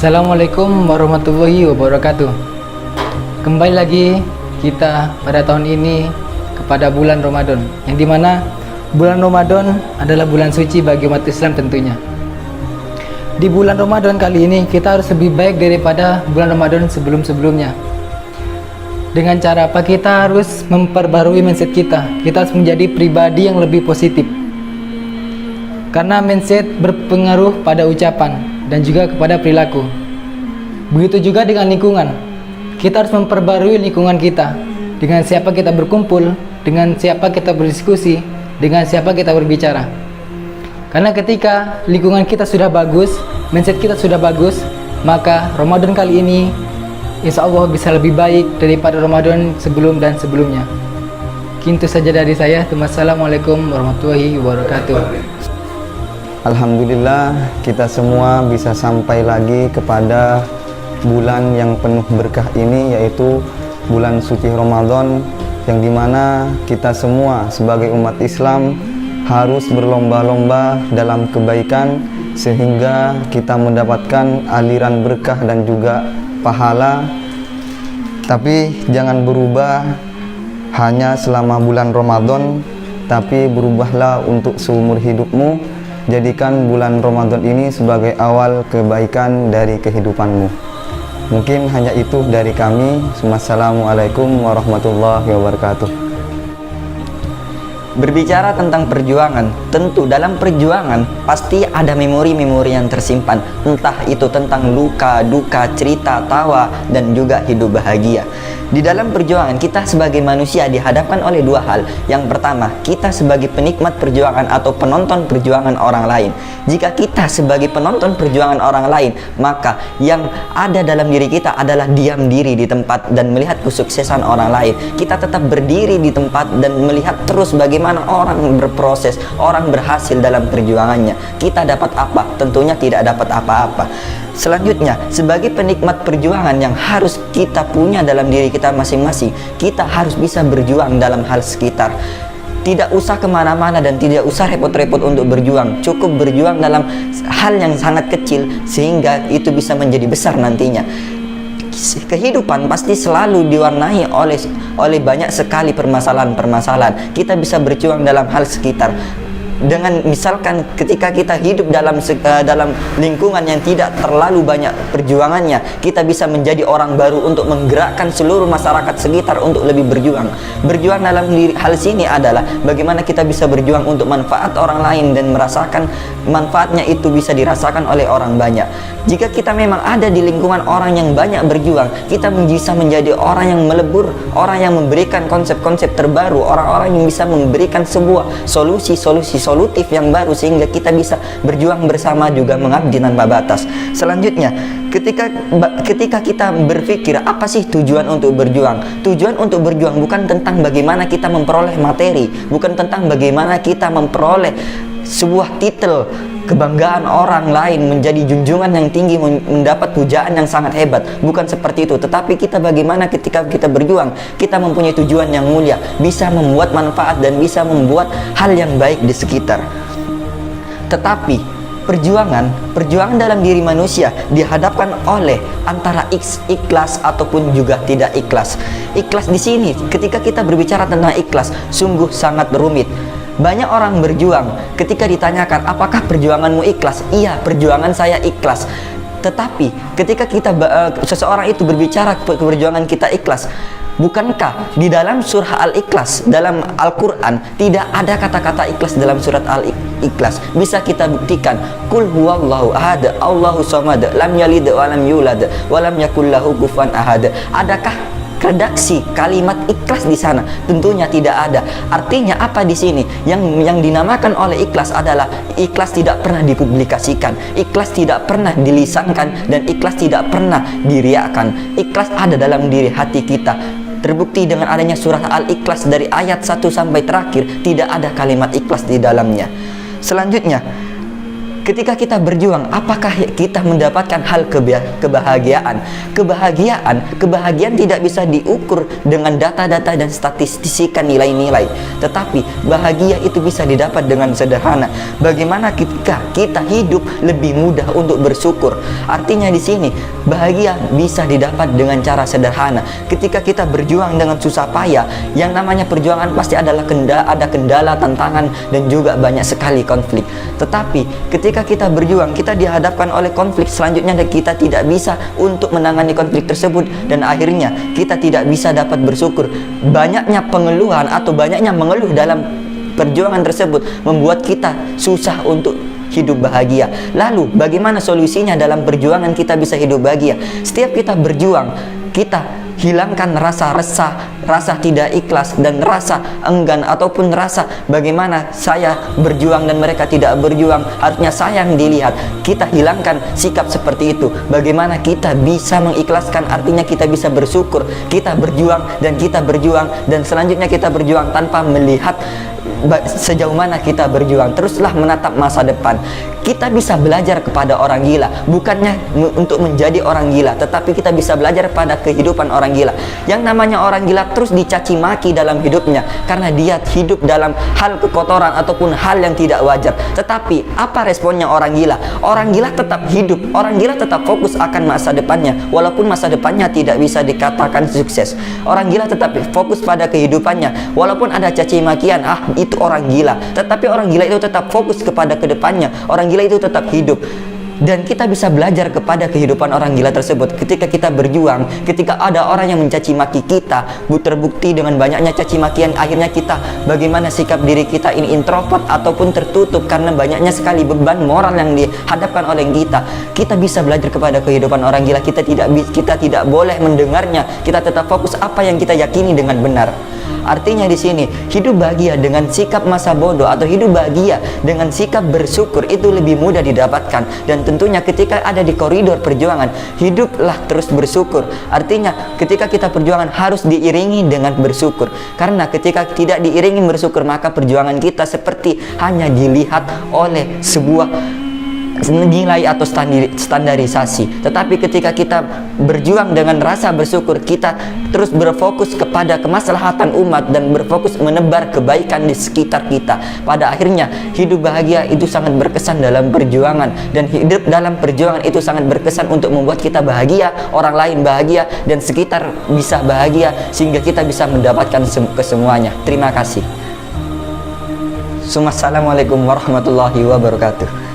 Assalamualaikum warahmatullahi wabarakatuh. Kembali lagi kita pada tahun ini kepada bulan Ramadan, yang dimana bulan Ramadan adalah bulan suci bagi umat Islam tentunya. Di bulan Ramadan kali ini kita harus lebih baik daripada bulan Ramadan sebelum-sebelumnya. Dengan cara apa? Kita harus memperbarui mindset kita. Kita harus menjadi pribadi yang lebih positif, karena mindset berpengaruh pada ucapan dan juga kepada perilaku. Begitu juga dengan lingkungan. Kita harus memperbarui lingkungan kita. Dengan siapa kita berkumpul, dengan siapa kita berdiskusi, dengan siapa kita berbicara. Karena ketika lingkungan kita sudah bagus, mindset kita sudah bagus, maka Ramadan kali ini insya Allah bisa lebih baik daripada Ramadan sebelum dan sebelumnya. Itu saja dari saya. Wassalamualaikum warahmatullahi wabarakatuh. Alhamdulillah, kita semua bisa sampai lagi kepada bulan yang penuh berkah ini, yaitu bulan suci Ramadan, yang dimana kita semua sebagai umat Islam harus berlomba-lomba dalam kebaikan sehingga kita mendapatkan aliran berkah dan juga pahala. Tapi jangan berubah hanya selama bulan Ramadan, tapi berubahlah untuk seumur hidupmu. Jadikan bulan Ramadan ini sebagai awal kebaikan dari kehidupanmu. Mungkin hanya itu dari kami. Wassalamualaikum warahmatullahi wabarakatuh. Berbicara tentang perjuangan, tentu dalam perjuangan pasti ada memori-memori yang tersimpan. Entah itu tentang luka, duka, cerita, tawa, dan juga hidup bahagia. Di dalam perjuangan, kita sebagai manusia dihadapkan oleh dua hal. Yang pertama, kita sebagai penikmat perjuangan atau penonton perjuangan orang lain. Jika kita sebagai penonton perjuangan orang lain, maka yang ada dalam diri kita adalah diam diri di tempat dan melihat kesuksesan orang lain. Kita tetap berdiri di tempat dan melihat terus bagaimana orang berproses, orang berhasil dalam perjuangannya. Kita dapat apa? Tentunya tidak dapat apa-apa. Selanjutnya, sebagai penikmat perjuangan yang harus kita punya dalam diri kita masing-masing, kita harus bisa berjuang dalam hal sekitar. Tidak usah kemana-mana dan tidak usah repot-repot untuk berjuang. Cukup berjuang dalam hal yang sangat kecil sehingga itu bisa menjadi besar nantinya. Kehidupan pasti selalu diwarnai oleh banyak sekali permasalahan-permasalahan. Kita bisa berjuang dalam hal sekitar. Dengan misalkan ketika kita hidup dalam lingkungan yang tidak terlalu banyak perjuangannya, kita bisa menjadi orang baru untuk menggerakkan seluruh masyarakat sekitar untuk lebih berjuang. Berjuang dalam hal sini adalah bagaimana kita bisa berjuang untuk manfaat orang lain dan merasakan manfaatnya itu bisa dirasakan oleh orang banyak. Jika kita memang ada di lingkungan orang yang banyak berjuang, kita bisa menjadi orang yang melebur, orang yang memberikan konsep-konsep terbaru, orang-orang yang bisa memberikan sebuah solusi-solusi solutif yang baru sehingga kita bisa berjuang bersama juga mengabdi tanpa batas. Selanjutnya, ketika kita berpikir apa sih tujuan untuk berjuang? Tujuan untuk berjuang bukan tentang bagaimana kita memperoleh materi, bukan tentang bagaimana kita memperoleh sebuah titel kebanggaan orang lain, menjadi junjungan yang tinggi, mendapat pujaan yang sangat hebat. Bukan seperti itu, tetapi kita bagaimana ketika kita berjuang, kita mempunyai tujuan yang mulia, bisa membuat manfaat dan bisa membuat hal yang baik di sekitar. Tetapi perjuangan dalam diri manusia dihadapkan oleh antara ikhlas ataupun juga tidak ikhlas. Ikhlas di sini, ketika kita berbicara tentang ikhlas, sungguh sangat rumit. Banyak orang berjuang, ketika ditanyakan apakah perjuanganmu ikhlas? Iya, perjuangan saya ikhlas. Tetapi ketika seseorang itu berbicara perjuangan kita ikhlas, bukankah di dalam surah Al-Ikhlas dalam Al-Quran tidak ada kata-kata ikhlas dalam surat Al-Ikhlas? Bisa kita buktikan. Qul huwallahu ahad, Allahu samad, lam yalid wa lam yulad wa lam yakul lahu kufuwan ahad. Adakah redaksi kalimat ikhlas di sana? Tentunya tidak ada. Artinya apa di sini? Yang dinamakan oleh ikhlas adalah ikhlas tidak pernah dipublikasikan, ikhlas tidak pernah dilisankan, dan ikhlas tidak pernah diriakan. Ikhlas ada dalam diri hati kita. Terbukti dengan adanya surah Al-Ikhlas dari ayat 1 sampai terakhir, tidak ada kalimat ikhlas di dalamnya. Selanjutnya, ketika kita berjuang, apakah kita mendapatkan hal kebahagiaan? Kebahagiaan tidak bisa diukur dengan data-data dan statistika nilai-nilai, tetapi bahagia itu bisa didapat dengan sederhana. Bagaimana ketika kita hidup lebih mudah untuk bersyukur? Artinya di sini bahagia bisa didapat dengan cara sederhana. Ketika kita berjuang dengan susah payah, yang namanya perjuangan pasti adalah ada kendala, tantangan, dan juga banyak sekali konflik. Tetapi ketika kita berjuang, kita dihadapkan oleh konflik selanjutnya dan kita tidak bisa untuk menangani konflik tersebut, dan akhirnya kita tidak bisa dapat bersyukur. Banyaknya pengeluhan atau banyaknya mengeluh dalam perjuangan tersebut membuat kita susah untuk hidup bahagia. Lalu bagaimana solusinya dalam perjuangan kita bisa hidup bahagia? Setiap kita berjuang, kita hilangkan rasa resah, rasa tidak ikhlas, dan rasa enggan ataupun rasa bagaimana saya berjuang dan mereka tidak berjuang, harusnya saya yang dilihat. Kita hilangkan sikap seperti itu. Bagaimana kita bisa mengikhlaskan, artinya kita bisa bersyukur. Kita berjuang dan selanjutnya kita berjuang tanpa melihat sejauh mana kita berjuang. Teruslah menatap masa depan. Kita bisa belajar kepada orang gila, bukannya untuk menjadi orang gila, tetapi kita bisa belajar pada kehidupan orang gila. Yang namanya orang gila terus dicaci maki dalam hidupnya karena dia hidup dalam hal kekotoran ataupun hal yang tidak wajar. Tetapi apa responnya orang gila? Orang gila tetap hidup, orang gila tetap fokus akan masa depannya, walaupun masa depannya tidak bisa dikatakan sukses. Orang gila tetap fokus pada kehidupannya, walaupun ada caci makian, itu orang gila. Tetapi orang gila itu tetap fokus kepada kedepannya. Orang gila itu tetap hidup. Dan kita bisa belajar kepada kehidupan orang gila tersebut. Ketika kita berjuang, ketika ada orang yang mencaci maki kita, terbukti dengan banyaknya caci makian, akhirnya kita bagaimana sikap diri kita ini introvert ataupun tertutup karena banyaknya sekali beban moral yang dihadapkan oleh kita. Kita bisa belajar kepada kehidupan orang gila. Kita tidak boleh mendengarnya. Kita tetap fokus apa yang kita yakini dengan benar. Artinya di sini hidup bahagia dengan sikap masa bodoh atau hidup bahagia dengan sikap bersyukur itu lebih mudah didapatkan. Dan tentunya ketika ada di koridor perjuangan, hiduplah terus bersyukur. Artinya ketika kita perjuangan harus diiringi dengan bersyukur. Karena ketika tidak diiringi bersyukur, maka perjuangan kita seperti hanya dilihat oleh sebuah nilai atau standarisasi. Tetapi ketika kita berjuang dengan rasa bersyukur, kita terus berfokus kepada kemaslahatan umat dan berfokus menebar kebaikan di sekitar kita. Pada akhirnya hidup bahagia itu sangat berkesan dalam perjuangan, dan hidup dalam perjuangan itu sangat berkesan untuk membuat kita bahagia, orang lain bahagia, dan sekitar bisa bahagia sehingga kita bisa mendapatkan kesemuanya. Terima kasih. Assalamualaikum warahmatullahi wabarakatuh.